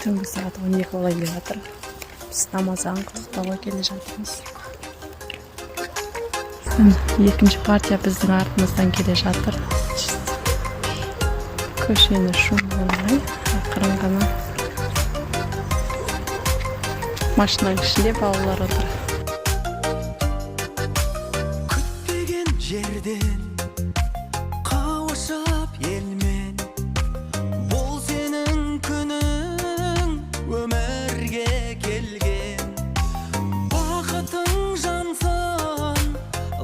Түнгі сағат 12 бола келе жатыр. Біз намаздан құттықтауға келе жатырмыз. Екінші партия біздің артымыздан келе жатыр. Көшені шумай, ақырын ғана. Машинаның ішінде балалар отыр. Күтпеген жерден қауышып елмен, бұл сенің күнің өмірге келген. Бақытың жансын,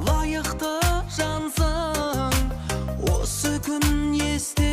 лайықты жансың, осы күн есте